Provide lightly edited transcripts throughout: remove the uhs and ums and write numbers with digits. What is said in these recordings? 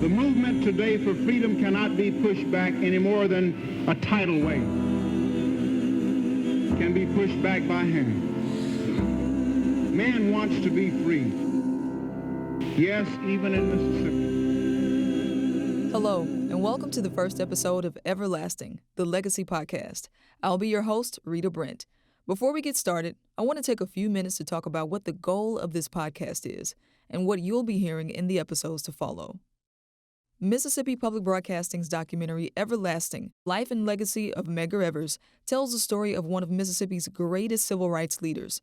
The movement today for freedom cannot be pushed back any more than a tidal wave can be pushed back by hand. Man wants to be free. Yes, even in Mississippi. Hello, and welcome to the first episode of Everlasting, the Legacy Podcast. I'll be your host, Rita Brent. Before we get started, I want to take a few minutes to talk about what the goal of this podcast is and what you'll be hearing in the episodes to follow. Mississippi Public Broadcasting's documentary Everlasting, Life and Legacy of Medgar Evers tells the story of one of Mississippi's greatest civil rights leaders.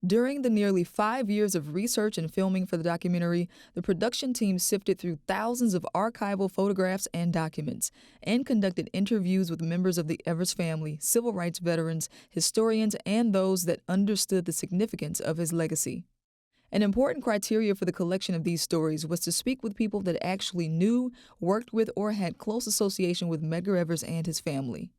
During the nearly 5 years of research and filming for the documentary, the production team sifted through thousands of archival photographs and documents and conducted interviews with members of the Evers family, civil rights veterans, historians, and those that understood the significance of his legacy. An important criteria for the collection of these stories was to speak with people that actually knew, worked with, or had close association with Medgar Evers and his family.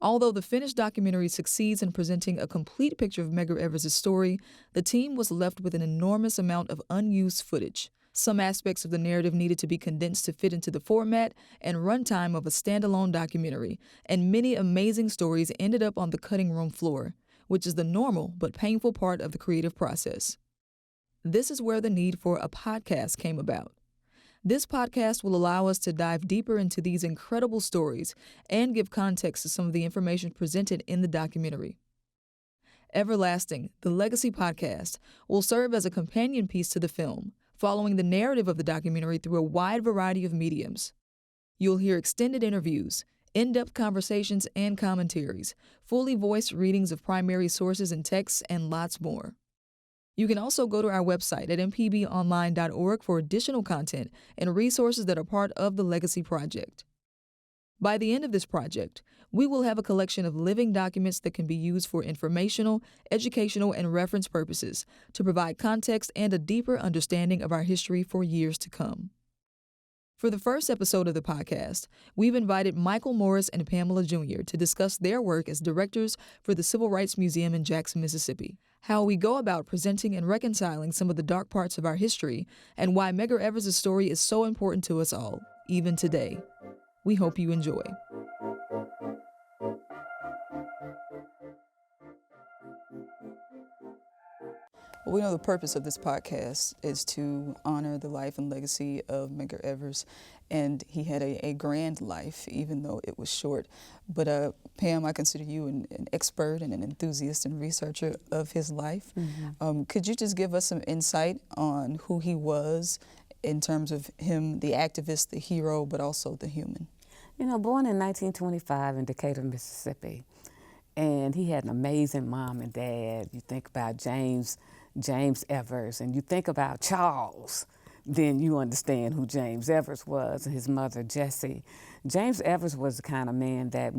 Although the finished documentary succeeds in presenting a complete picture of Medgar Evers' story, the team was left with an enormous amount of unused footage. Some aspects of the narrative needed to be condensed to fit into the format and runtime of a standalone documentary, and many amazing stories ended up on the cutting room floor, which is the normal but painful part of the creative process. This is where the need for a podcast came about. This podcast will allow us to dive deeper into these incredible stories and give context to some of the information presented in the documentary. Everlasting, the Legacy Podcast, will serve as a companion piece to the film, following the narrative of the documentary through a wide variety of mediums. You'll hear extended interviews, in-depth conversations and commentaries, fully voiced readings of primary sources and texts, and lots more. You can also go to our website at mpbonline.org for additional content and resources that are part of the Legacy Project. By the end of this project, we will have a collection of living documents that can be used for informational, educational, and reference purposes to provide context and a deeper understanding of our history for years to come. For the first episode of the podcast, we've invited Michael Morris and Pamela Jr. to discuss their work as directors for the Civil Rights Museum in Jackson, Mississippi, how we go about presenting and reconciling some of the dark parts of our history, and why Medgar Evers' story is so important to us all, even today. We hope you enjoy. Well, we know the purpose of this podcast is to honor the life and legacy of Medgar Evers, and he had a grand life, even though it was short. But Pam, I consider you an expert and an enthusiast and researcher of his life. Mm-hmm. Could you just give us some insight on who he was in terms of him, the activist, the hero, but also the human? You know, born in 1925 in Decatur, Mississippi, and he had an amazing mom and dad. You think about James Evers, and you think about Charles, then you understand who James Evers was, and his mother, Jessie. James Evers was the kind of man that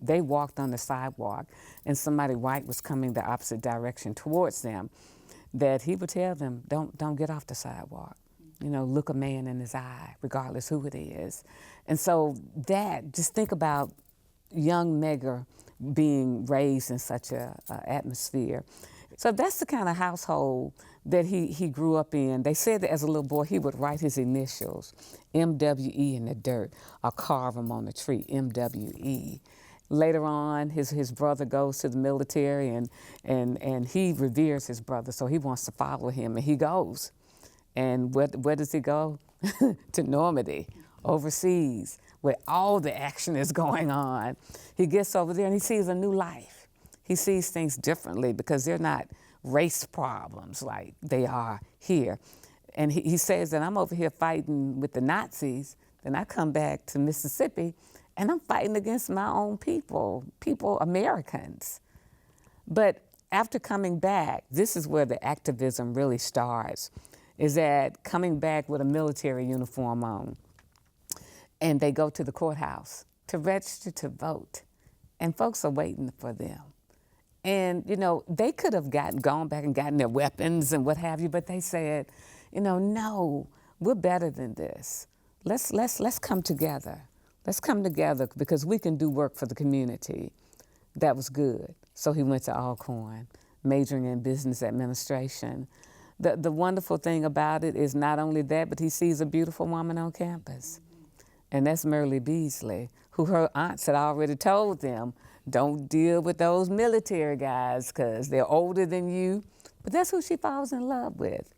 they walked on the sidewalk and somebody white was coming the opposite direction towards them, that he would tell them, don't get off the sidewalk. You know, look a man in his eye, regardless who it is. And so just think about young Medgar being raised in such a atmosphere. So that's the kind of household that he grew up in. They said that as a little boy he would write his initials, MWE, in the dirt, or carve them on the tree, MWE. Later on, his brother goes to the military and he reveres his brother, so he wants to follow him, and he goes. And where does he go? To Normandy, overseas, where all the action is going on. He gets over there and he sees a new life. He sees things differently because they're not race problems like they are here. And he says that I'm over here fighting with the Nazis, then I come back to Mississippi and I'm fighting against my own people, Americans. But after coming back, this is where the activism really starts, is that coming back with a military uniform on, and they go to the courthouse to register to vote, and folks are waiting for them. And, you know, they could have gone back and gotten their weapons and what have you, but they said, you know, no, we're better than this. Let's come together. Let's come together because we can do work for the community. That was good. So he went to Alcorn, majoring in business administration. the wonderful thing about it is not only that, but he sees a beautiful woman on campus. And that's Merle Beasley, who her aunts had already told them, don't deal with those military guys because they're older than you. But that's who she falls in love with.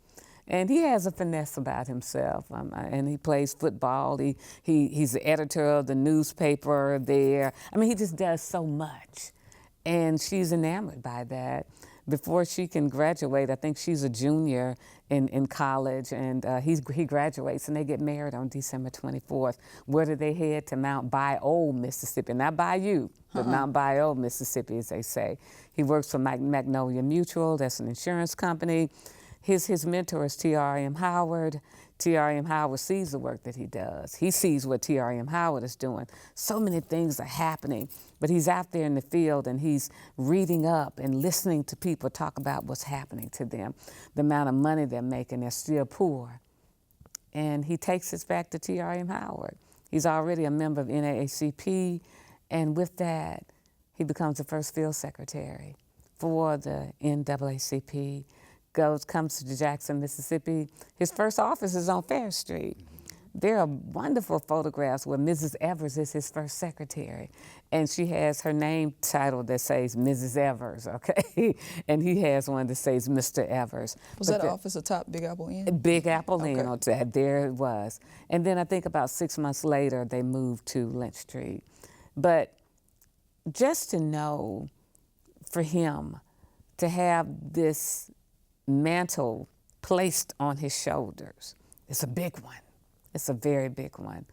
And he has a finesse about himself, and he plays football. He's the editor of the newspaper there. I mean, he just does so much. And she's enamored by that. Before she can graduate, I think she's a junior in college, and he graduates, and they get married on December 24th. Where do they head? To Mount Bayou, Mississippi. Not Bayou, but Mount Bayou, Mississippi, as they say. He works for Magnolia Mutual. That's an insurance company. His mentor is T.R.M. Howard. T.R.M. Howard sees the work that he does. He sees what T.R.M. Howard is doing. So many things are happening, but he's out there in the field and he's reading up and listening to people talk about what's happening to them, the amount of money they're making. They're still poor. And he takes us back to T.R.M. Howard. He's already a member of NAACP, and with that, he becomes the first field secretary for the NAACP. Comes to Jackson, Mississippi. His first office is on Fair Street. There are wonderful photographs where Mrs. Evers is his first secretary, and she has her name title that says Mrs. Evers, okay? And he has one that says Mr. Evers. Was that office atop Big Apple Inn? Big Apple Inn, okay. There it was. And then I think about 6 months later, they moved to Lynch Street. But just to know for him to have this mantle placed on his shoulders. It's a big one. It's a very big one.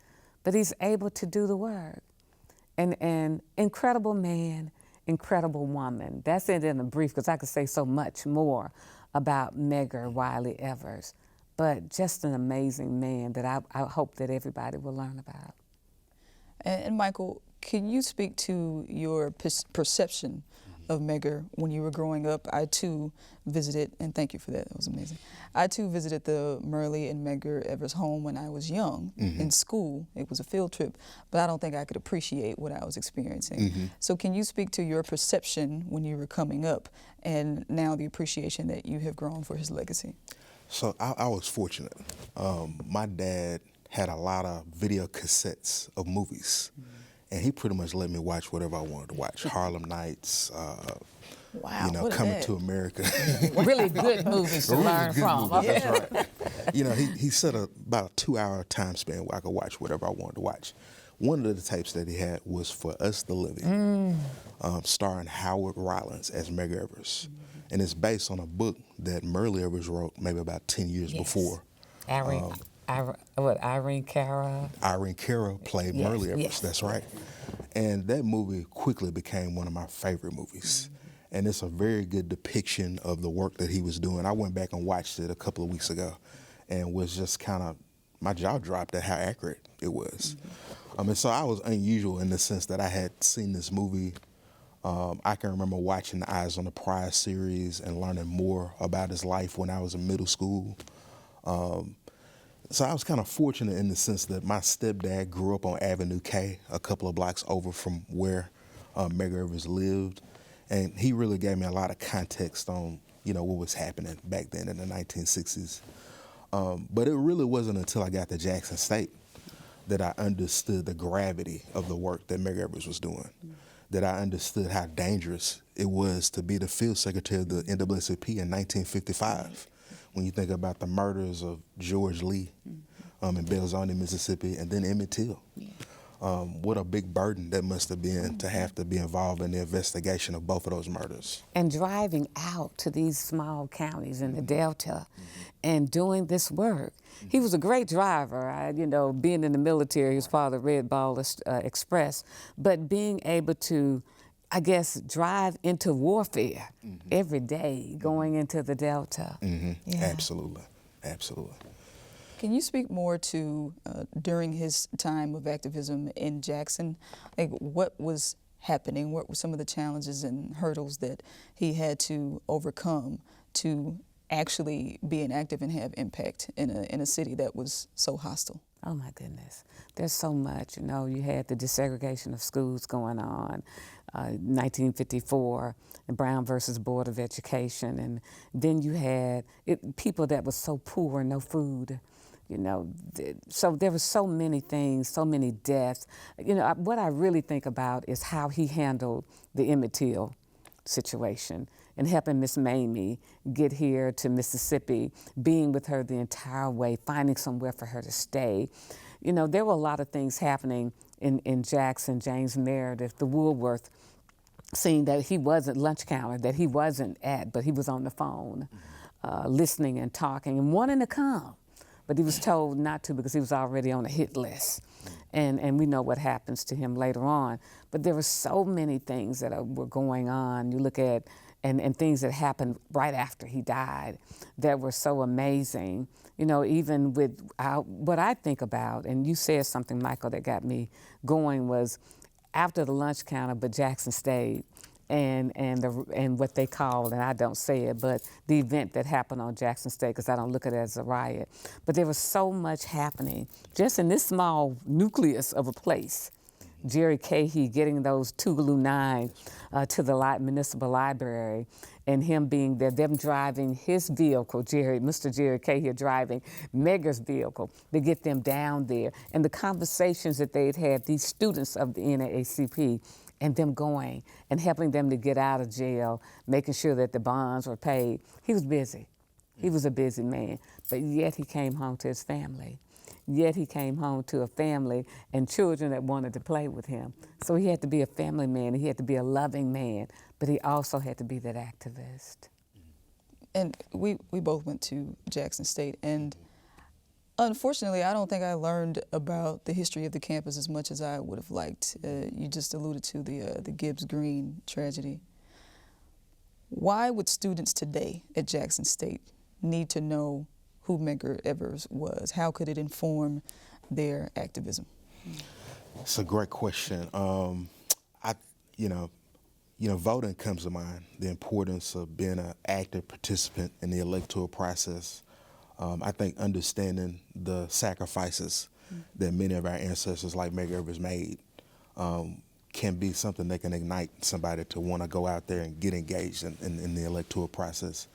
But he's able to do the work. And incredible man, incredible woman. That's it in a brief, because I could say so much more about Medgar Wiley Evers. But just an amazing man that I hope that everybody will learn about. And Michael, can you speak to your perception of Medgar when you were growing up? I too visited, and thank you for that, that was amazing. I too visited the Merle and Medgar Evers home when I was young in school. It was a field trip, but I don't think I could appreciate what I was experiencing. So can you speak to your perception when you were coming up and now the appreciation that you have grown for his legacy? So I was fortunate. My dad had a lot of video cassettes of movies. And he pretty much let me watch whatever I wanted to watch. Harlem Nights, wow, you know, Coming to America. Really good movies to learn from. That's right. You know, he set about a 2-hour time span where I could watch whatever I wanted to watch. One of the tapes that he had was For Us the Living, starring Howard Rollins as Medgar Evers. And it's based on a book that Merle Evers wrote maybe about 10 years before. Irene Cara? Irene Cara played Merle Evers, that's right. And that movie quickly became one of my favorite movies. And it's a very good depiction of the work that he was doing. I went back and watched it a couple of weeks ago and was just kind of, my jaw dropped at how accurate it was. And so I was unusual in the sense that I had seen this movie. I can remember watching the Eyes on the Prize series and learning more about his life when I was in middle school. So I was kind of fortunate in the sense that my stepdad grew up on Avenue K, a couple of blocks over from where Medgar Evers lived. And he really gave me a lot of context on, you know, what was happening back then in the 1960s. But it really wasn't until I got to Jackson State that I understood the gravity of the work that Medgar Evers was doing, that I understood how dangerous it was to be the field secretary of the NAACP in 1955. When you think about the murders of George Lee in Belzoni, Mississippi, and then Emmett Till. What a big burden that must have been to have to be involved in the investigation of both of those murders. And driving out to these small counties in the Delta and doing this work. He was a great driver. You know, being in the military, he was part of the Red Ball Express, but being able to, I guess, drive into warfare every day, going into the Delta. Absolutely, absolutely. Can you speak more to, during his time of activism in Jackson, like what was happening? What were some of the challenges and hurdles that he had to overcome to actually be an active and have impact in a city that was so hostile? Oh my goodness, there's so much. You know, you had the desegregation of schools going on, 1954, and Brown versus Board of Education, and then you had people that were so poor, no food. You know, so there were so many things, so many deaths. You know, what I really think about is how he handled the Emmett Till situation and helping Miss Mamie get here to Mississippi, being with her the entire way, finding somewhere for her to stay. You know, there were a lot of things happening in Jackson. James Meredith, the Woolworth, seeing that he wasn't lunch counter, that he wasn't at, but he was on the phone, listening and talking and wanting to come. But he was told not to because he was already on a hit list. And we know what happens to him later on. But there were so many things that were going on. You look at, and things that happened right after he died that were so amazing. You know, even with what I think about, and you said something, Michael, that got me going, was after the lunch counter, but Jackson stayed. And what they called, and I don't say it, but the event that happened on Jackson State, because I don't look at it as a riot. But there was so much happening just in this small nucleus of a place. Jerry Cahey getting those Tougaloo 9 to the municipal library, and him being there, them driving his vehicle, Mr. Jerry Cahey driving Medgar's vehicle to get them down there, and the conversations that they'd had, these students of the NAACP, and them going and helping them to get out of jail, making sure that the bonds were paid. He was busy. He was a busy man, but yet he came home to his family. Yet he came home to a family and children that wanted to play with him. So he had to be a family man, he had to be a loving man, but he also had to be that activist. And we both went to Jackson State, and unfortunately, I don't think I learned about the history of the campus as much as I would have liked. You just alluded to the Gibbs Green tragedy. Why would students today at Jackson State need to know who Medgar Evers was? How could it inform their activism? It's a great question. Voting comes to mind, the importance of being an active participant in the electoral process. I think understanding the sacrifices that many of our ancestors like Medgar Evers made can be something that can ignite somebody to want to go out there and get engaged in the electoral process.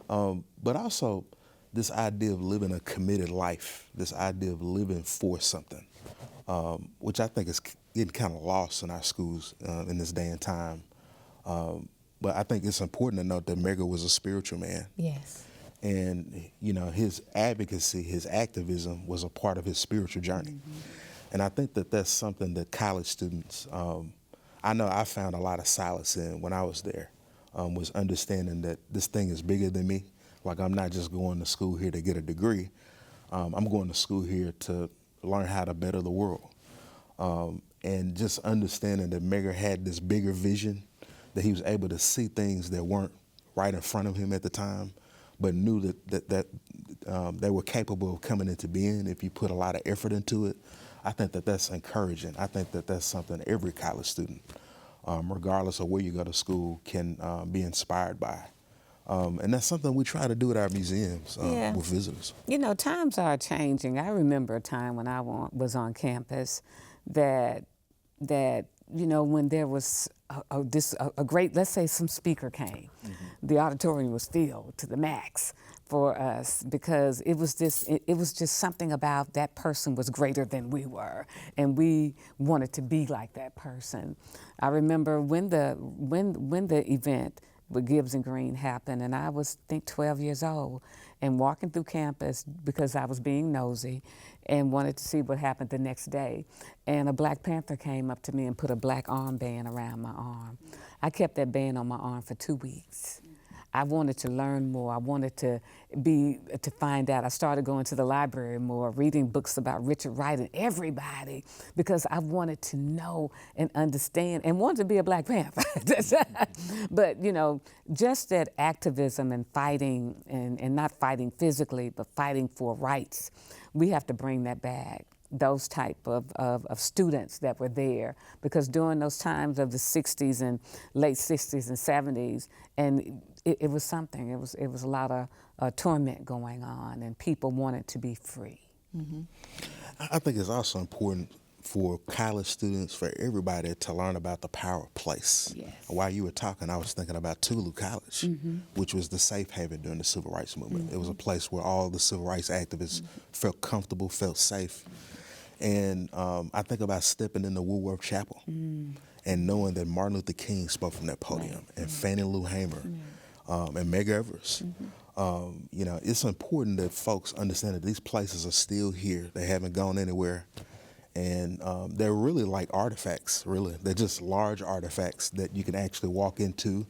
But also this idea of living a committed life, this idea of living for something, which I think is getting kind of lost in our schools in this day and time. But I think it's important to note that Medgar was a spiritual man. Yes. And, you know, his advocacy, his activism was a part of his spiritual journey. Mm-hmm. And I think that that's something that college students, I know I found a lot of solace in when I was there, was understanding that this thing is bigger than me. Like, I'm not just going to school here to get a degree. I'm going to school here to learn how to better the world. And just understanding that Medgar had this bigger vision, that he was able to see things that weren't right in front of him at the time, but knew that they were capable of coming into being if you put a lot of effort into it. I think that that's encouraging. I think that that's something every college student, regardless of where you go to school, can be inspired by. And that's something we try to do at our museums with visitors. You know, times are changing. I remember a time when I was on campus that you know, when there was a great, let's say some speaker came, the auditorium was filled to the max for us because it was just something about that person was greater than we were, and we wanted to be like that person. I remember when the event with Gibbs and Green happened, and I was, I think, 12 years old, and walking through campus because I was being nosy and wanted to see what happened the next day. And a Black Panther came up to me and put a black armband around my arm. I kept that band on my arm for 2 weeks. I wanted to learn more. I wanted to find out. I started going to the library more, reading books about Richard Wright and everybody, because I wanted to know and understand and wanted to be a Black Panther. But, you know, just that activism and fighting, and not fighting physically, but fighting for rights, we have to bring that back. Those type of students that were there, because during those times of the 60s and late 60s and 70s, and it was something. It was a lot of torment going on, and people wanted to be free. Mm-hmm. I think it's also important for college students, for everybody to learn about the power of place. Yes. While you were talking, I was thinking about Tulu College, which was the safe haven during the Civil Rights Movement. It was a place where all the civil rights activists felt comfortable, felt safe. And I think about stepping into Woolworth Chapel and knowing that Martin Luther King spoke from that podium, and Fannie Lou Hamer, and Medgar Evers. You know, it's important that folks understand that these places are still here. They haven't gone anywhere. And they're really like artifacts, really. They're just large artifacts that you can actually walk into.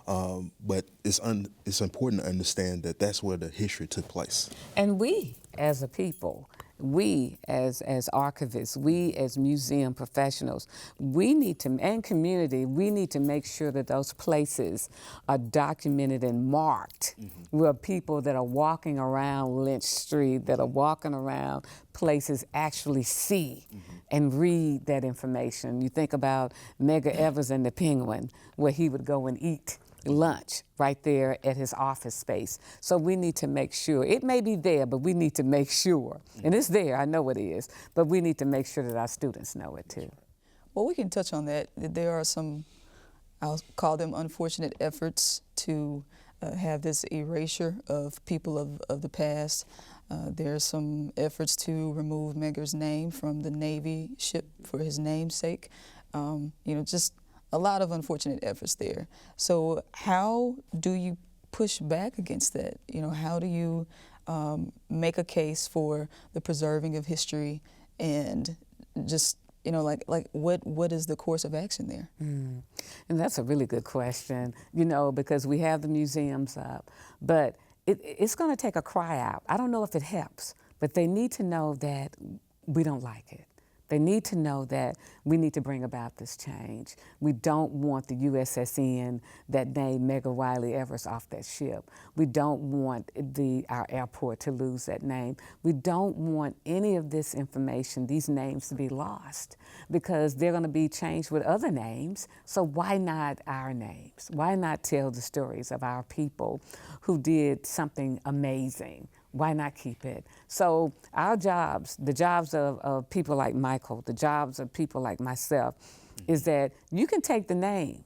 But it's important to understand that that's where the history took place. And we, as a people, we as archivists, we as museum professionals, we need to, and community, we need to make sure that those places are documented and marked, where people that are walking around Lynch Street, that are walking around places actually see and read that information. You think about Medgar Evers and the Penguin, where he would go and eat lunch right there at his office space. So we need to make sure, it may be there, but we need to make sure, and it's there, I know it is, but we need to make sure that our students know it too. Well, we can touch on that. There are some, I'll call them unfortunate efforts to have this erasure of people of the past. There's some efforts to remove Medgar's name from the Navy ship for his namesake. You know, just a lot of unfortunate efforts there. So how do you push back against that? You know, how do you make a case for the preserving of history, and just, you know, like what is the course of action there? And that's a really good question, you know, because we have the museums up, but it's going to take a cry out. I don't know if it helps, but they need to know that we don't like it. They need to know that we need to bring about this change. We don't want the USSN that named Medgar Wiley Evers off that ship. We don't want our airport to lose that name. We don't want any of this information, these names, to be lost, because they're going to be changed with other names. So why not our names? Why not tell the stories of our people who did something amazing? Why not keep it? So our jobs, the jobs of people like Michael, the jobs of people like myself, is that you can take the name,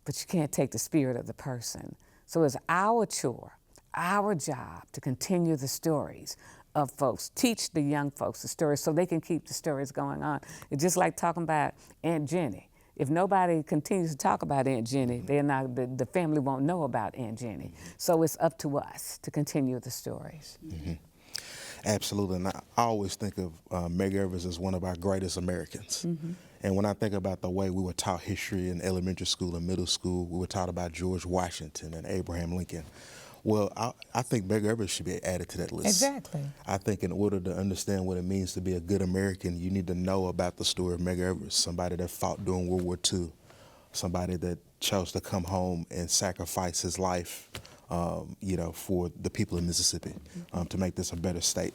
but you can't take the spirit of the person. So it's our chore, our job, to continue the stories of folks, teach the young folks the stories so they can keep the stories going on. It's just like talking about Aunt Jenny. If nobody continues to talk about Aunt Jenny, they're not, the family won't know about Aunt Jenny. So it's up to us to continue the stories. Absolutely, and I always think of Medgar Evers as one of our greatest Americans. And when I think about the way we were taught history in elementary school and middle school, we were taught about George Washington and Abraham Lincoln. Well, I think Medgar Evers should be added to that list. Exactly. I think in order to understand what it means to be a good American, you need to know about the story of Medgar Evers, somebody that fought during World War II, somebody that chose to come home and sacrifice his life, you know, for the people of Mississippi, to make this a better state.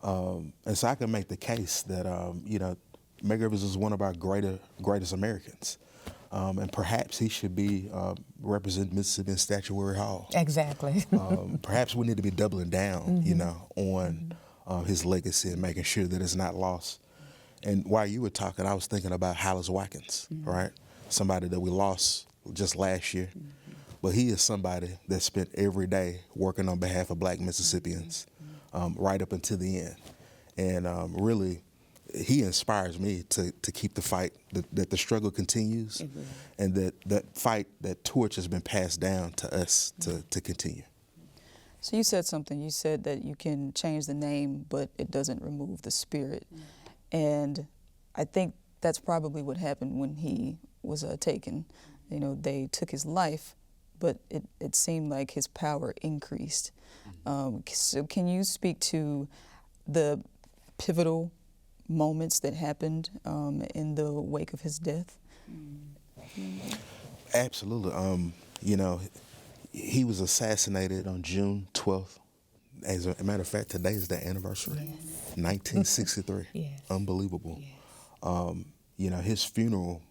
And so I can make the case that, you know, Medgar Evers is one of our greatest Americans. And perhaps he should be represent Mississippi in Statuary Hall. Exactly. Perhaps we need to be doubling down, you know, on his legacy and making sure that it's not lost. And while you were talking, I was thinking about Hollis Watkins, right? Somebody that we lost just last year. But he is somebody that spent every day working on behalf of Black Mississippians, right up until the end. And really, he inspires me to keep the fight, that the struggle continues, and that fight, that torch has been passed down to us to continue. So you said something. You said that you can change the name, but it doesn't remove the spirit. And I think that's probably what happened when he was taken. You know, they took his life, but it seemed like his power increased. So can you speak to the pivotal moments that happened in the wake of his death? Absolutely. You know, he was assassinated on June 12th. As a matter of fact, today is the anniversary. Yes. 1963. Yes. Unbelievable. Yes. You know, his funeral,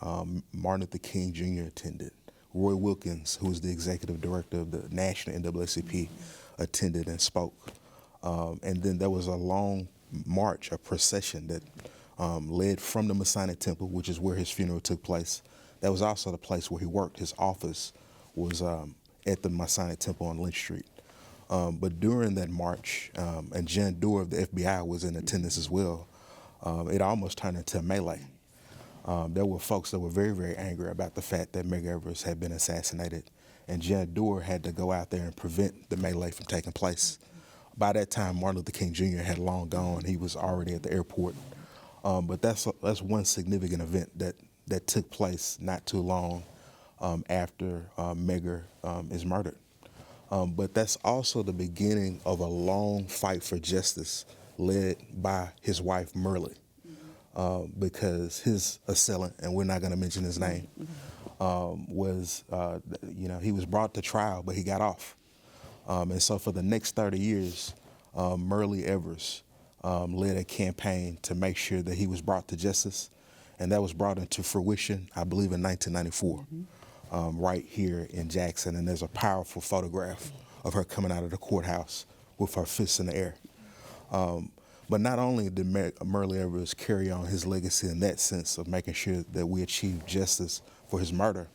Martin Luther King Jr. attended. Roy Wilkins, who was the executive director of the National NAACP, attended and spoke. And then there was a long march, a procession that led from the Masonic Temple, which is where his funeral took place. That was also the place where he worked. His office was at the Masonic Temple on Lynch Street. But during that march, and Jan Doerr of the FBI was in attendance as well, it almost turned into a melee. There were folks that were very, very angry about the fact that Medgar Evers had been assassinated, and Jan Doerr had to go out there and prevent the melee from taking place. By that time, Martin Luther King Jr. had long gone. He was already at the airport. But that's one significant event that took place not too long after Medgar is murdered. But that's also the beginning of a long fight for justice led by his wife, Merle, because his assailant, and we're not going to mention his name, was, he was brought to trial, but he got off. And so for the next 30 years, Merle Evers led a campaign to make sure that he was brought to justice, and that was brought into fruition, I believe, in 1994. Right here in Jackson, and there's a powerful photograph of her coming out of the courthouse with her fists in the air. But not only did Merle Evers carry on his legacy in that sense of making sure that we achieve justice for his murder,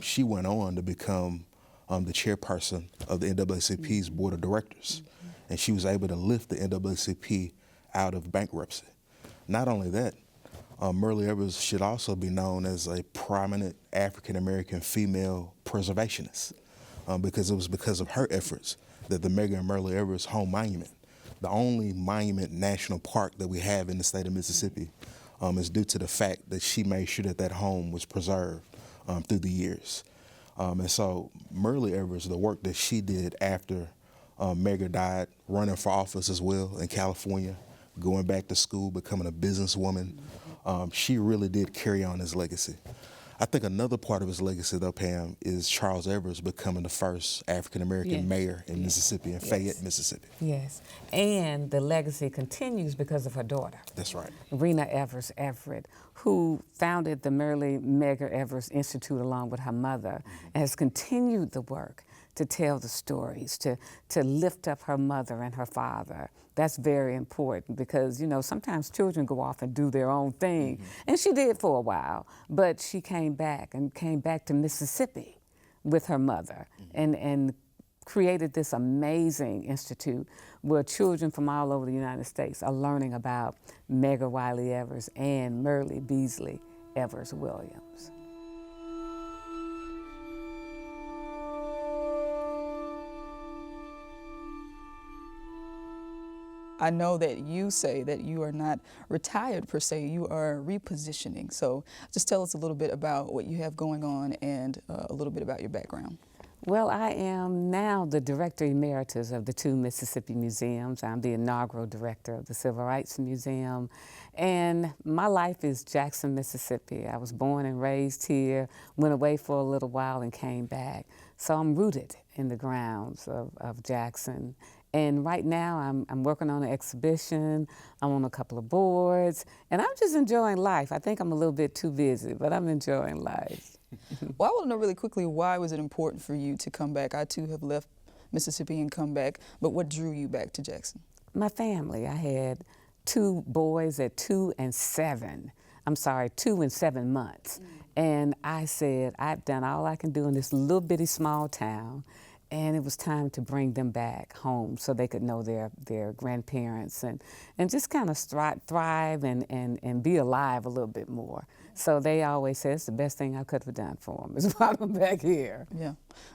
she went on to become the chairperson of the NAACP's board of directors, and she was able to lift the NAACP out of bankruptcy. Not only that, Merle Evers should also be known as a prominent African-American female preservationist, because it was because of her efforts that the Medgar and Merle Evers Home Monument, the only monument national park that we have in the state of Mississippi, is due to the fact that she made sure that that home was preserved through the years. And so Merle Evers, the work that she did after Medgar died, running for office as well in California, going back to school, becoming a businesswoman, she really did carry on his legacy. I think another part of his legacy, though, Pam, is Charles Evers becoming the first African-American mayor in Mississippi, in Fayette, Mississippi. Yes, and the legacy continues because of her daughter. That's right. Rita Evers Everett, who founded the Medgar Evers Institute along with her mother, and has continued the work to tell the stories, to lift up her mother and her father. That's very important because, sometimes children go off and do their own thing. And she did for a while, but she came back to Mississippi with her mother and created this amazing institute where children from all over the United States are learning about Medgar Wiley Evers and Merle Beasley Evers Williams. I know that you say that you are not retired per se, you are repositioning. So just tell us a little bit about what you have going on and a little bit about your background. Well, I am now the Director Emeritus of the two Mississippi museums. I'm the inaugural director of the Civil Rights Museum. And my life is Jackson, Mississippi. I was born and raised here, went away for a little while and came back. So I'm rooted in the grounds of Jackson. And right now, I'm working on an exhibition, I'm on a couple of boards, and I'm just enjoying life. I think I'm a little bit too busy, but I'm enjoying life. Well, I want to know really quickly, why was it important for you to come back? I, too, have left Mississippi and come back, but what drew you back to Jackson? My family. I had two boys at 2 and 7 months. And I said, I've done all I can do in this little bitty small town. And it was time to bring them back home so they could know their grandparents and just kind of thrive and be alive a little bit more. So they always say it's the best thing I could have done for them is brought them back here. Yeah.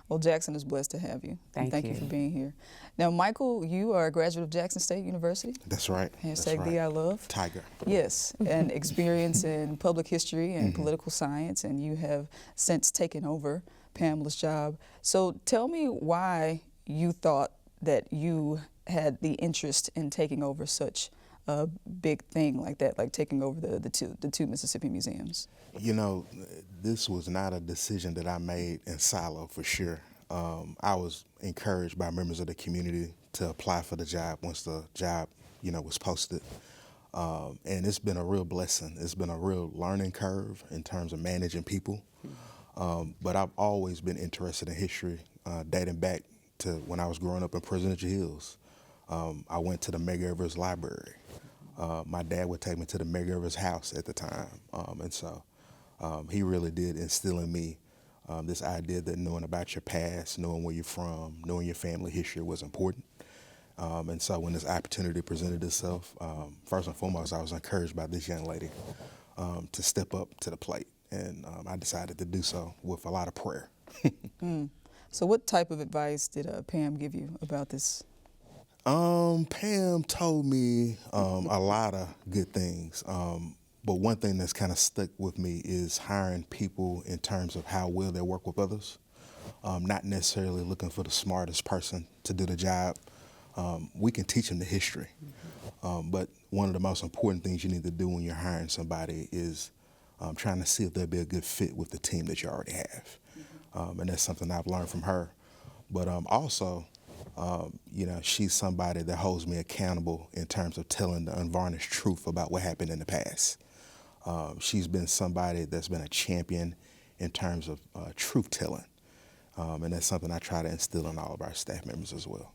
Well, Jackson is blessed to have you. Thank you for being here. Now, Michael, you are a graduate of Jackson State University. That's right. Hashtag the I love. Tiger. Yes, and experience in public history and political science, and you have since taken over Pamela's job. So tell me why you thought that you had the interest in taking over such a big thing like that, like taking over the two Mississippi museums. This was not a decision that I made in silo for sure. I was encouraged by members of the community to apply for the job once the job, was posted. And it's been a real blessing. It's been a real learning curve in terms of managing people. But I've always been interested in history, dating back to when I was growing up in Presidential Hills. I went to the Medgar Evers Library. My dad would take me to the Medgar Evers house at the time. And so he really did instill in me this idea that knowing about your past, knowing where you're from, knowing your family history was important. And so when this opportunity presented itself, first and foremost, I was encouraged by this young lady to step up to the plate. And I decided to do so with a lot of prayer. So what type of advice did Pam give you about this? Pam told me a lot of good things. But one thing that's kind of stuck with me is hiring people in terms of how well they work with others, not necessarily looking for the smartest person to do the job. We can teach them the history, but one of the most important things you need to do when you're hiring somebody is trying to see if they'll be a good fit with the team that you already have. And that's something I've learned from her. But also, she's somebody that holds me accountable in terms of telling the unvarnished truth about what happened in the past. She's been somebody that's been a champion in terms of truth-telling. And that's something I try to instill in all of our staff members as well.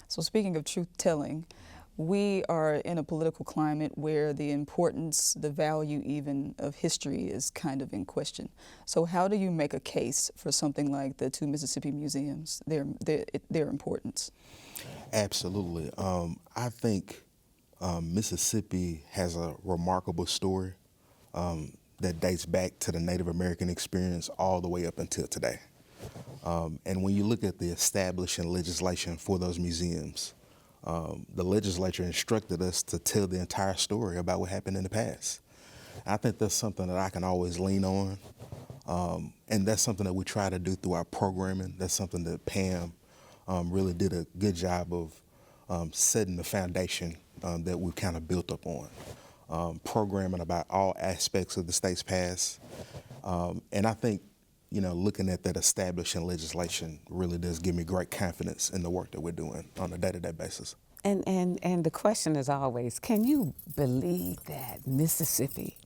So speaking of truth-telling, we are in a political climate where the importance, the value even of history is kind of in question. So how do you make a case for something like the two Mississippi museums, their importance? Absolutely. I think Mississippi has a remarkable story that dates back to the Native American experience all the way up until today. And when you look at the establishing legislation for those museums, the legislature instructed us to tell the entire story about what happened in the past. I think that's something that I can always lean on, and that's something that we try to do through our programming. That's something that Pam really did a good job of setting the foundation that we've kind of built up on, programming about all aspects of the state's past. And I think, looking at that establishing legislation really does give me great confidence in the work that we're doing on a day-to-day basis. And the question is always, can you believe that Mississippi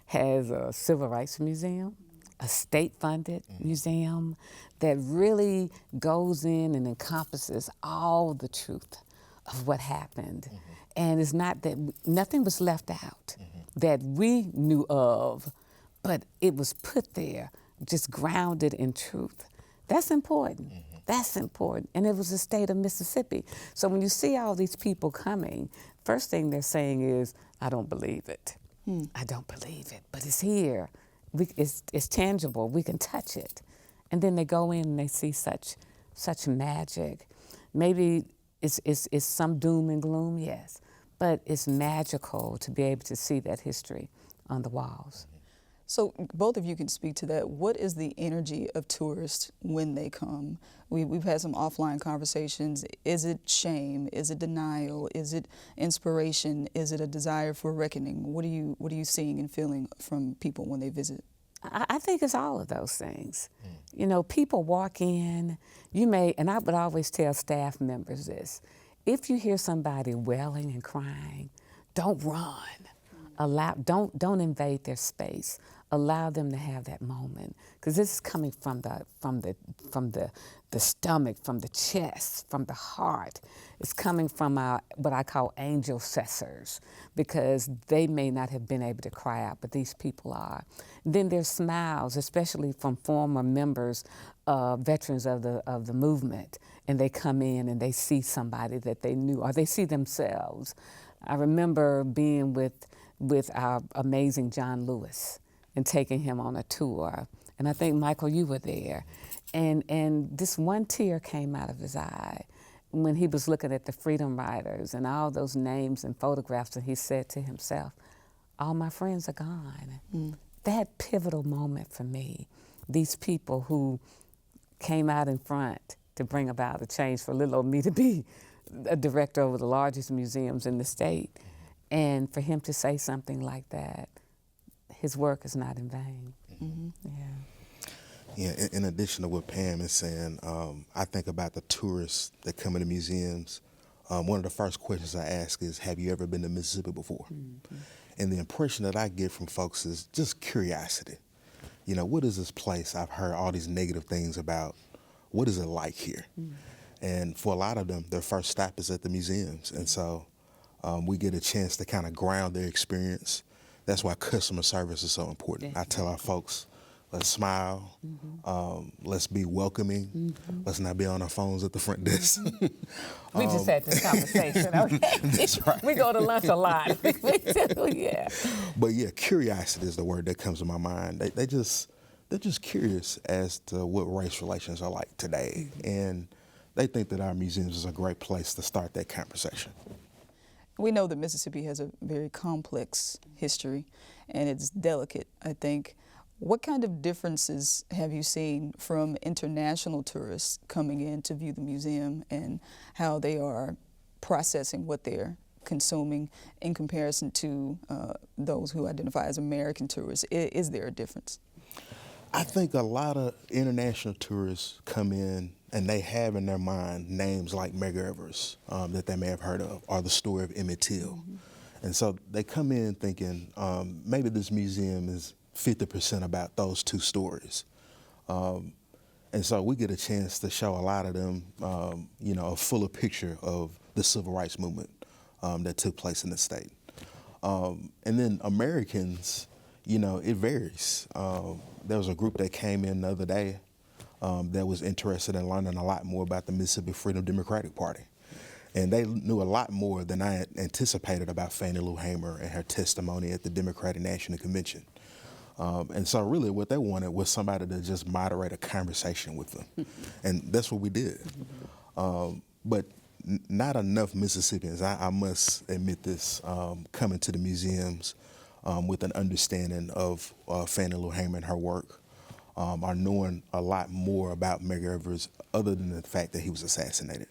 has a civil rights museum, a state-funded museum that really goes in and encompasses all the truth of what happened? And it's not that nothing was left out that we knew of, but it was put there, just grounded in truth. That's important. That's important. And it was the state of Mississippi. So when you see all these people coming, first thing they're saying is, I don't believe it. I don't believe it, but it's here. It's tangible. We can touch it. And then they go in and they see such magic. Maybe it's some doom and gloom, yes, but it's magical to be able to see that history on the walls. So both of you can speak to that. What is the energy of tourists when they come? We've had some offline conversations. Is it shame? Is it denial? Is it inspiration? Is it a desire for reckoning? What are you seeing and feeling from people when they visit? I think it's all of those things. People walk in, and I would always tell staff members this, if you hear somebody wailing and crying, don't run. Don't invade their space. Allow them to have that moment, because this is coming from the stomach, from the chest, from the heart. It's coming from our, what I call angel cessors, because they may not have been able to cry out, but these people are. Then there's smiles, especially from former members, veterans of the movement, and they come in and they see somebody that they knew, or they see themselves. I remember being with our amazing John Lewis and taking him on a tour. And I think, Michael, you were there. And this one tear came out of his eye when he was looking at the Freedom Riders and all those names and photographs, and he said to himself, all my friends are gone. That pivotal moment for me, these people who came out in front to bring about a change for little old me to be a director over the largest museums in the state, and for him to say something like that, his work is not in vain. Yeah, in addition to what Pam is saying, I think about the tourists that come into museums. One of the first questions I ask is, have you ever been to Mississippi before? And the impression that I get from folks is just curiosity. What is this place I've heard all these negative things about? What is it like here? And for a lot of them, their first stop is at the museums. And so We get a chance to kind of ground their experience. That's why customer service is so important. I tell our folks, let's smile, let's be welcoming, let's not be on our phones at the front desk. We just had this conversation, okay? That's right. We go to lunch a lot. We do, yeah. But yeah, curiosity is the word that comes to my mind. They're just curious as to what race relations are like today. And they think that our museums is a great place to start that conversation. We know that Mississippi has a very complex history, and it's delicate, I think. What kind of differences have you seen from international tourists coming in to view the museum and how they are processing what they're consuming in comparison to those who identify as American tourists? Is there a difference? I think a lot of international tourists come in and they have in their mind names like Medgar Evers that they may have heard of, or the story of Emmett Till. And so they come in thinking maybe this museum is 50% about those two stories. And so we get a chance to show a lot of them, a fuller picture of the civil rights movement that took place in the state. And then Americans, it varies. There was a group that came in the other day that was interested in learning a lot more about the Mississippi Freedom Democratic Party. And they knew a lot more than I had anticipated about Fannie Lou Hamer and her testimony at the Democratic National Convention. And so really what they wanted was somebody to just moderate a conversation with them. And that's what we did. But not enough Mississippians, I must admit this, coming to the museums with an understanding of Fannie Lou Hamer and her work, are knowing a lot more about Medgar Evers other than the fact that he was assassinated.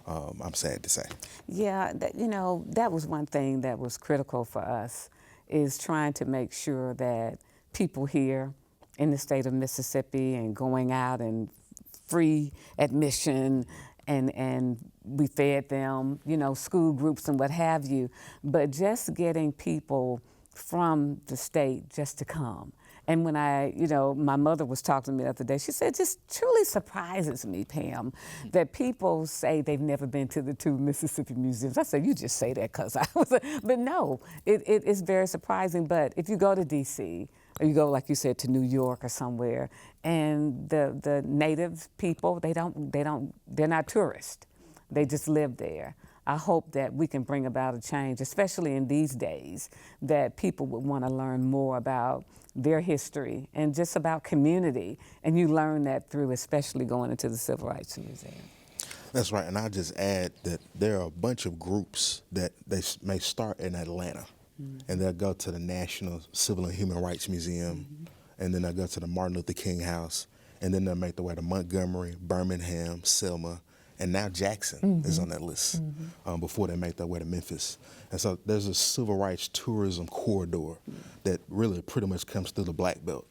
I'm sad to say. Yeah, that was one thing that was critical for us, is trying to make sure that people here in the state of Mississippi and going out and free admission and we fed them, school groups and what have you, but just getting people from the state just to come. And when my mother was talking to me the other day, she said, it just truly surprises me, Pam, that people say they've never been to the two Mississippi museums. I said, you just say that because I was, but no, it is very surprising. But if you go to D.C., or you go, like you said, to New York or somewhere, and the native people, they're not tourists. They just live there. I hope that we can bring about a change, especially in these days, that people would want to learn more about their history and just about community. And you learn that through especially going into the Civil Rights Museum. That's right, and I'll just add that there are a bunch of groups that they may start in Atlanta, and they'll go to the National Civil and Human Rights Museum, and then they'll go to the Martin Luther King House, and then they'll make their way to Montgomery, Birmingham, Selma, and now Jackson is on that list before they make their way to Memphis. And so there's a civil rights tourism corridor that really pretty much comes through the Black Belt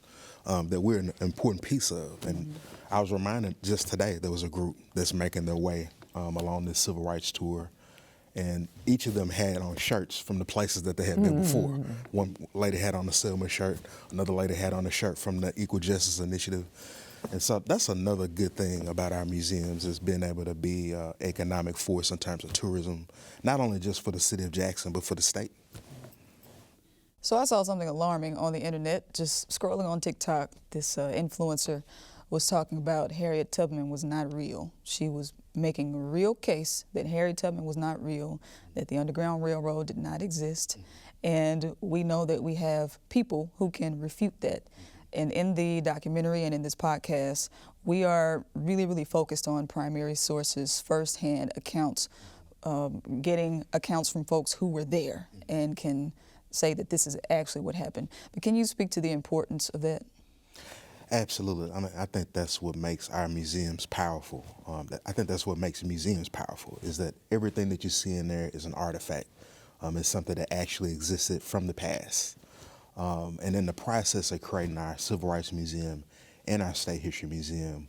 that we're an important piece of. And I was reminded just today there was a group that's making their way along this civil rights tour. And each of them had on shirts from the places that they had been before. One lady had on a Selma shirt, another lady had on a shirt from the Equal Justice Initiative. And so that's another good thing about our museums, is being able to be an economic force in terms of tourism, not only just for the city of Jackson, but for the state. So I saw something alarming on the internet, just scrolling on TikTok. This influencer was talking about Harriet Tubman was not real. She was making a real case that Harriet Tubman was not real, that the Underground Railroad did not exist. And we know that we have people who can refute that. And in the documentary and in this podcast, we are really, really focused on primary sources, firsthand accounts, getting accounts from folks who were there and can say that this is actually what happened. But can you speak to the importance of that? Absolutely. I mean, I think that's what makes our museums powerful. I think that's what makes museums powerful, is that everything that you see in there is an artifact. It's something that actually existed from the past. And in the process of creating our Civil Rights Museum and our State History Museum,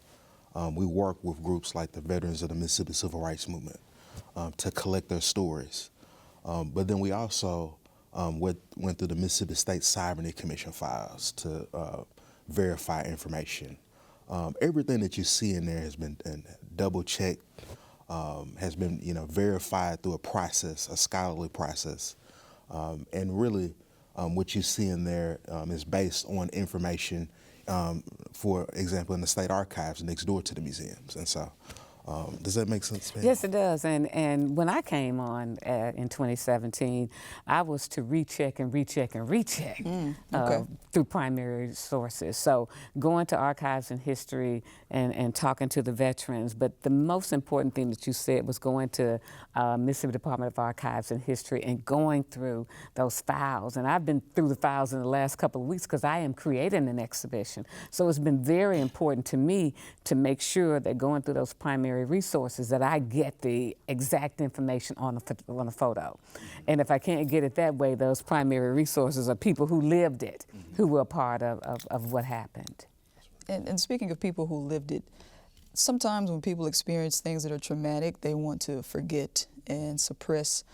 we work with groups like the Veterans of the Mississippi Civil Rights Movement to collect their stories. But then we also went through the Mississippi State Sovereignty Commission files to verify information. Everything that you see in there has been double-checked has been, verified through a process, a scholarly process. And really, what you see in there is based on information, for example, in the state archives next door to the museums. And so, does that make sense, man? Yes, it does. And when I came on in 2017, I was to recheck and recheck and recheck through primary sources. So going to archives and history and talking to the veterans. But the most important thing that you said was going to Mississippi Department of Archives and History and going through those files. And I've been through the files in the last couple of weeks because I am creating an exhibition. So it's been very important to me to make sure that going through those primary resources that I get the exact information on a photo. And if I can't get it that way, those primary resources are people who lived it, who were a part of what happened. And speaking of people who lived it, sometimes when people experience things that are traumatic, they want to forget and suppress.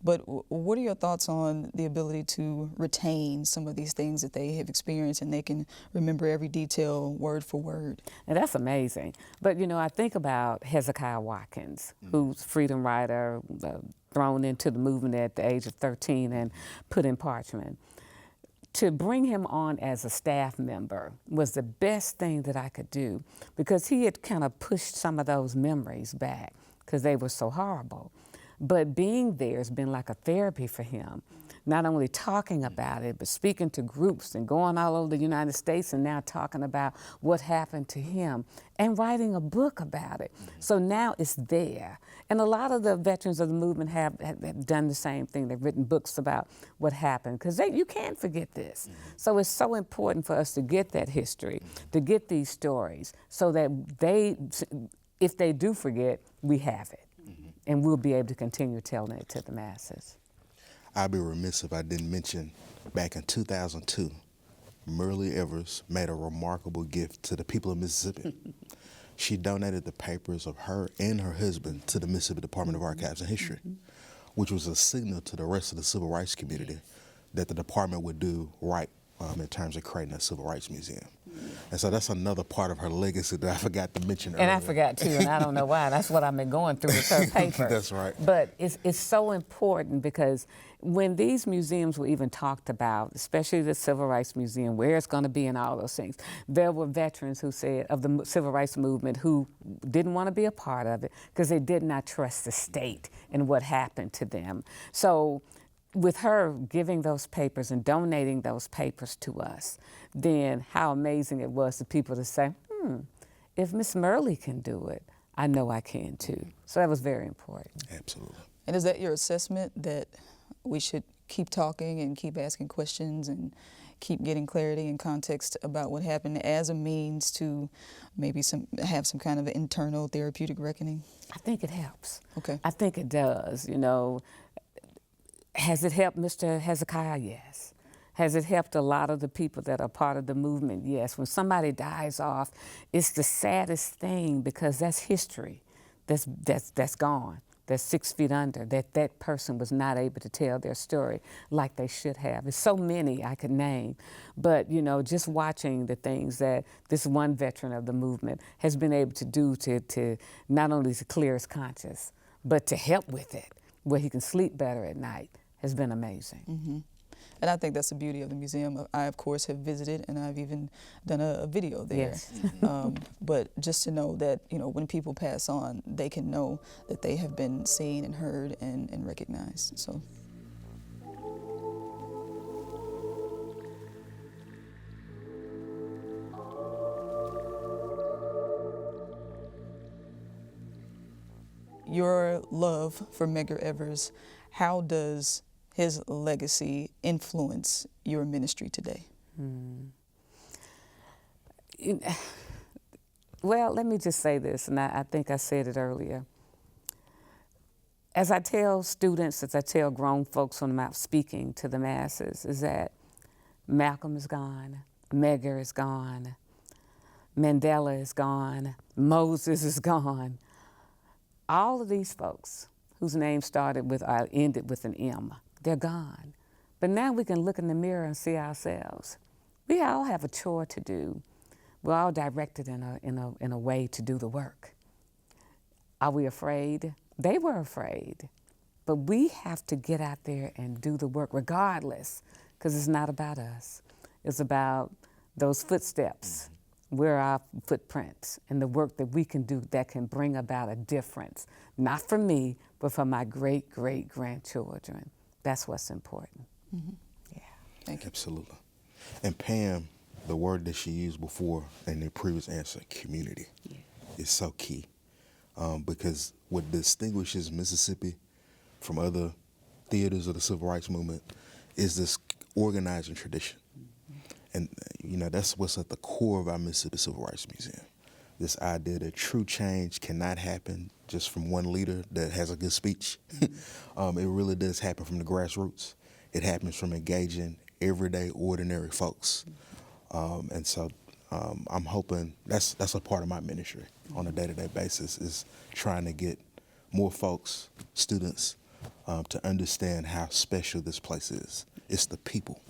But what are your thoughts on the ability to retain some of these things that they have experienced and they can remember every detail word for word? And that's amazing. But, I think about Hezekiah Watkins, who's freedom rider, thrown into the movement at the age of 13 and put in parchment. To bring him on as a staff member was the best thing that I could do because he had kind of pushed some of those memories back because they were so horrible. But being there has been like a therapy for him, not only talking about it, but speaking to groups and going all over the United States and now talking about what happened to him and writing a book about it. So now it's there. And a lot of the veterans of the movement have done the same thing. They've written books about what happened because you can't forget this. So it's so important for us to get that history, to get these stories so that if they do forget, we have it. And we'll be able to continue telling it to the masses. I'd be remiss if I didn't mention back in 2002, Medgar Evers made a remarkable gift to the people of Mississippi. She donated the papers of her and her husband to the Mississippi Department of Archives and History, which was a signal to the rest of the civil rights community that the department would do right in terms of creating a civil rights museum. And so that's another part of her legacy that I forgot to mention earlier. And I forgot too, and I don't know why. That's what I've been going through with her papers. That's right. But it's so important because when these museums were even talked about, especially the Civil Rights Museum, where it's going to be and all those things, there were veterans who said, of the Civil Rights Movement, who didn't want to be a part of it because they did not trust the state and what happened to them. So with her giving those papers and donating those papers to us, then how amazing it was for people to say, if Miss Murley can do it, I know I can too. So that was very important. Absolutely. And is that your assessment, that we should keep talking and keep asking questions and keep getting clarity and context about what happened as a means to maybe have some kind of internal therapeutic reckoning? I think it helps. Okay. I think it does, Has it helped Mr. Hezekiah? Yes. Has it helped a lot of the people that are part of the movement? Yes. When somebody dies off, it's the saddest thing because that's history. That's gone. That's 6 feet under. That person was not able to tell their story like they should have. There's so many I could name, but just watching the things that this one veteran of the movement has been able to do to not only to clear his conscience, but to help with it, where he can sleep better at night, has been amazing. Mm-hmm. And I think that's the beauty of the museum. I, of course, have visited, and I've even done a video there. Yes. But just to know that, when people pass on, they can know that they have been seen and heard and recognized. So. Your love for Medgar Evers, how does his legacy influence your ministry today? Well, let me just say this, and I think I said it earlier. As I tell students, as I tell grown folks when I'm out speaking to the masses, is that Malcolm is gone, Medgar is gone, Mandela is gone, Moses is gone. All of these folks whose names started with or ended with an M, they're gone. But now we can look in the mirror and see ourselves. We all have a chore to do. We're all directed in a way to do the work. Are we afraid? They were afraid. But we have to get out there and do the work regardless, because it's not about us. It's about those footsteps. Where are our footprints and the work that we can do that can bring about a difference, not for me, but for my great-great-grandchildren. That's what's important. Mm-hmm. Yeah. Thank you. Absolutely. And Pam, the word that she used before in the previous answer, community, is so key. Because what distinguishes Mississippi from other theaters of the civil rights movement is this organizing tradition. And, you know, that's what's at the core of our Mississippi Civil Rights Museum. This idea that true change cannot happen just from one leader that has a good speech. It really does happen from the grassroots. It happens from engaging everyday, ordinary folks. And so I'm hoping that's a part of my ministry on a day-to-day basis, is trying to get more folks, students, to understand how special this place is. It's the people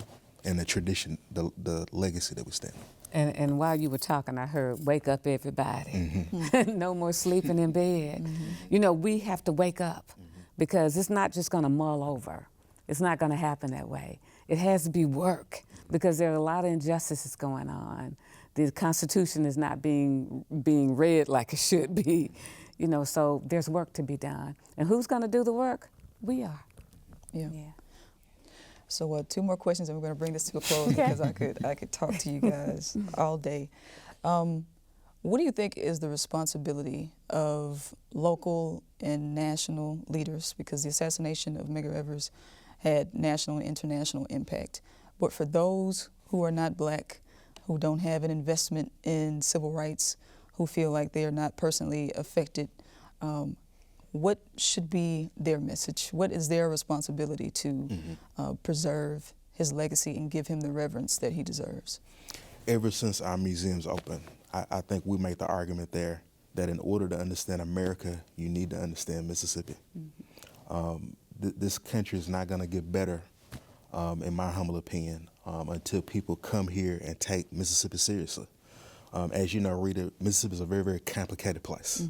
and the tradition, the legacy that we stand on. And while you were talking, I heard, wake up everybody. No more sleeping in bed. You know, we have to wake up because it's not just gonna mull over. It's not gonna happen that way. It has to be work because there are a lot of injustices going on. The Constitution is not being read like it should be. You know, so there's work to be done. And who's gonna do the work? We are. Yeah. So 2 more questions, and we're going to bring this to a close because I could talk to you guys all day. What do you think is the responsibility of local and national leaders? Because the assassination of Medgar Evers had national and international impact. But for those who are not Black, who don't have an investment in civil rights, who feel like they are not personally affected, what should be their message? What is their responsibility to preserve his legacy and give him the reverence that he deserves? Ever since our museum's open, I think we make the argument there that in order to understand America, you need to understand Mississippi. This country is not going to get better, in my humble opinion, until people come here and take Mississippi seriously. As you know, Rita, Mississippi is a very, very complicated place.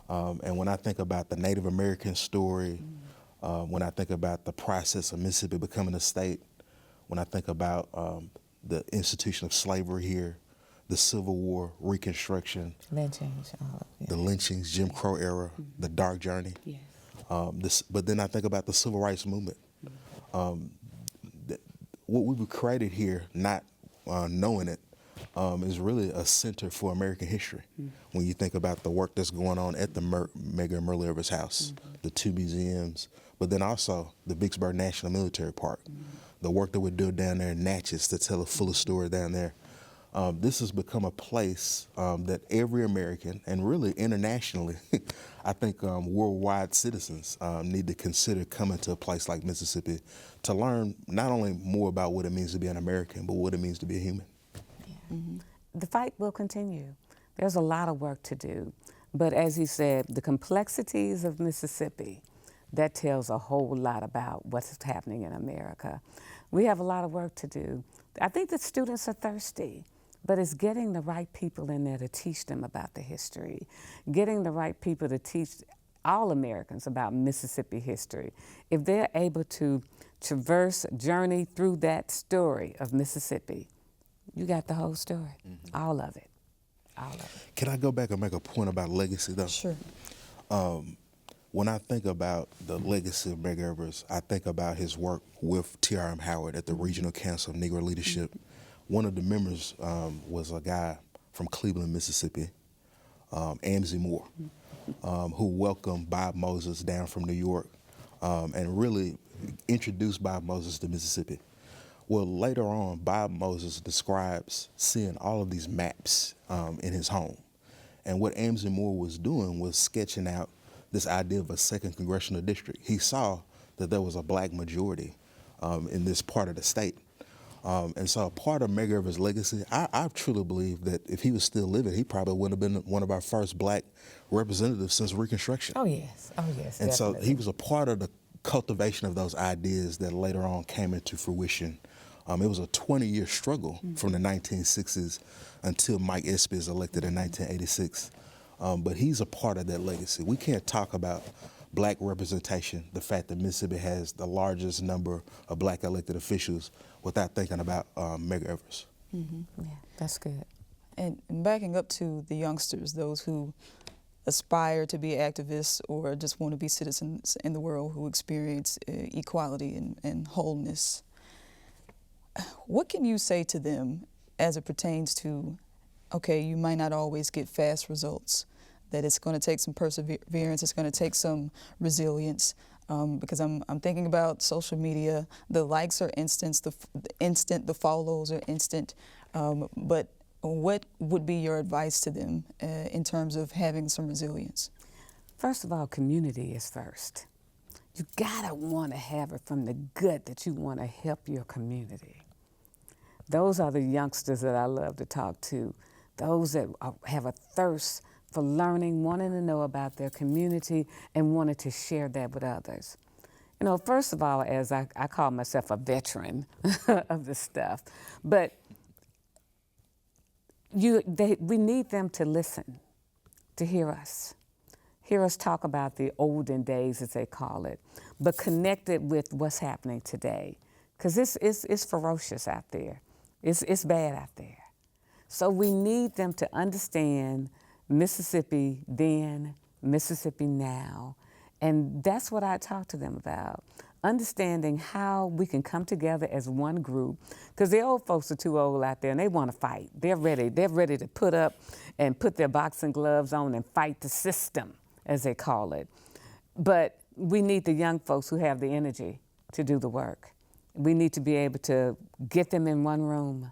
And when I think about the Native American story, when I think about the process of Mississippi becoming a state, when I think about the institution of slavery here, the Civil War, Reconstruction, Lynchings, the lynchings, Jim Crow era, the dark journey. But then I think about the civil rights movement. What we were created here, not knowing it, is really a center for American history. When you think about the work that's going on at the Medgar and Merle Evers house, the 2 museums, but then also the Vicksburg National Military Park, the work that we do down there in Natchez to tell a fuller story down there. This has become a place that every American, and really internationally, I think worldwide citizens need to consider coming to a place like Mississippi to learn not only more about what it means to be an American, but what it means to be a human. The fight will continue. There's a lot of work to do. But as he said, the complexities of Mississippi, that tells a whole lot about what's happening in America. We have a lot of work to do. I think that students are thirsty, but it's getting the right people in there to teach them about the history, getting the right people to teach all Americans about Mississippi history. If they're able to journey through that story of Mississippi, you got the whole story, all of it, all of it. Can I go back and make a point about legacy, though? Sure. When I think about the legacy of Medgar Evers, I think about his work with T.R.M. Howard at the Regional Council of Negro Leadership. One of the members was a guy from Cleveland, Mississippi, Amzie Moore, who welcomed Bob Moses down from New York and really introduced Bob Moses to Mississippi. Well, later on, Bob Moses describes seeing all of these maps in his home. And what Amzie Moore was doing was sketching out this idea of a 2nd congressional district. He saw that there was a Black majority in this part of the state. And so part of Medgar Evers' legacy, I truly believe that if he was still living, he probably would have been one of our first Black representatives since Reconstruction. Oh, yes, And definitely. so he was a part of the cultivation of those ideas that later on came into fruition. It was a 20-year struggle from the 1960s until Mike Espy is elected in 1986. but he's a part of that legacy. We can't talk about black representation, the fact that Mississippi has the largest number of black elected officials, without thinking about Medgar Evers. Yeah, that's good. And backing up to the youngsters, those who aspire to be activists or just want to be citizens in the world who experience equality and wholeness, what can you say to them as it pertains to, okay, you might not always get fast results, that it's going to take some perseverance, it's going to take some resilience, because I'm thinking about social media. The likes are instant, the follows are instant, but what would be your advice to them in terms of having some resilience? First of all, community is first. You gotta want to have it from the gut that you want to help your community. Those are the youngsters that I love to talk to, those that have a thirst for learning, wanting to know about their community and wanting to share that with others. You know, first of all, as I call myself a veteran of this stuff, but we need them to listen, to hear us talk about the olden days, as they call it, but connect it with what's happening today, because it's ferocious out there. It's bad out there. So we need them to understand Mississippi then, Mississippi now, and that's what I talk to them about. Understanding how we can come together as one group, because the old folks are too old out there and they want to fight. They're ready to put up and put their boxing gloves on and fight the system, as they call it. But we need the young folks who have the energy to do the work. We need to be able to get them in one room,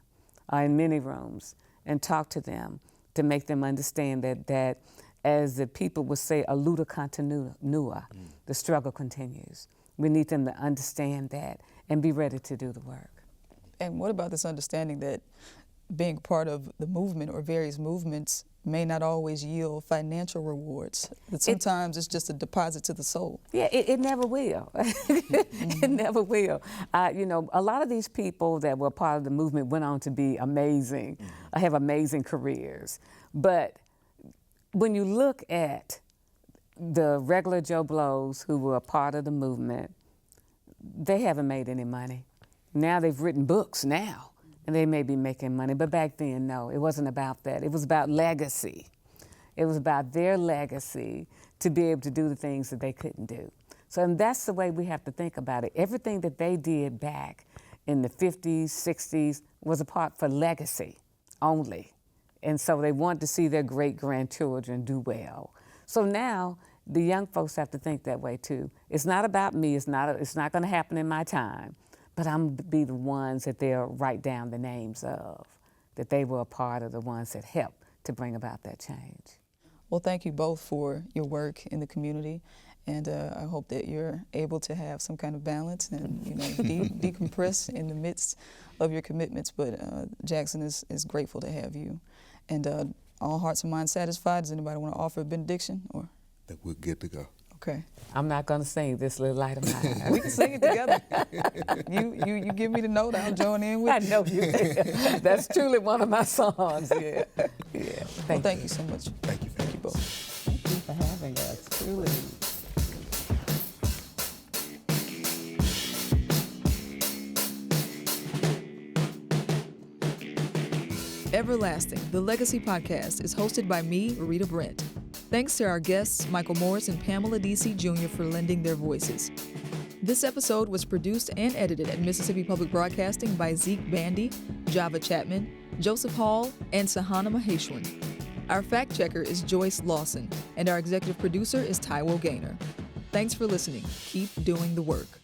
or in many rooms, and talk to them to make them understand that as the people would say, a luta continua, the struggle continues. We need them to understand that and be ready to do the work. And what about this understanding that being part of the movement or various movements may not always yield financial rewards? That sometimes it's just a deposit to the soul. Yeah, it never will. It never will. You know, a lot of these people that were part of the movement went on to be amazing, have amazing careers. But when you look at the regular Joe Blows who were a part of the movement, they haven't made any money. Now they've written books now, and they may be making money, but back then, no, it wasn't about that. It was about legacy. It was about their legacy to be able to do the things that they couldn't do. So and that's the way we have to think about it. Everything that they did back in the 50s, 60s was a part for legacy only. And so they want to see their great-grandchildren do well. So now the young folks have to think that way too. It's not about me, it's not going to happen in my time, but I'm going to be the ones that they'll write down the names of, that they were a part of the ones that helped to bring about that change. Well, thank you both for your work in the community, and I hope that you're able to have some kind of balance and decompress in the midst of your commitments. But Jackson is grateful to have you, and all hearts and minds satisfied. Does anybody want to offer a benediction? Or I think we're good to go. Okay. I'm not going to sing This Little Light of Mine. We can sing it together. You give me the note, I'll join in with you. I know you will. That's truly one of my songs, yeah. Thank you so much. Thank you. Thank you both. Thank you for having us, truly. Everlasting, the Legacy Podcast, is hosted by me, Rita Brent. Thanks to our guests, Michael Morris and Pamela D.C. Jr. for lending their voices. This episode was produced and edited at Mississippi Public Broadcasting by Zeke Bandy, Java Chapman, Joseph Hall, and Sahana Maheshwan. Our fact checker is Joyce Lawson, and our executive producer is Taiwo Gaynor. Thanks for listening. Keep doing the work.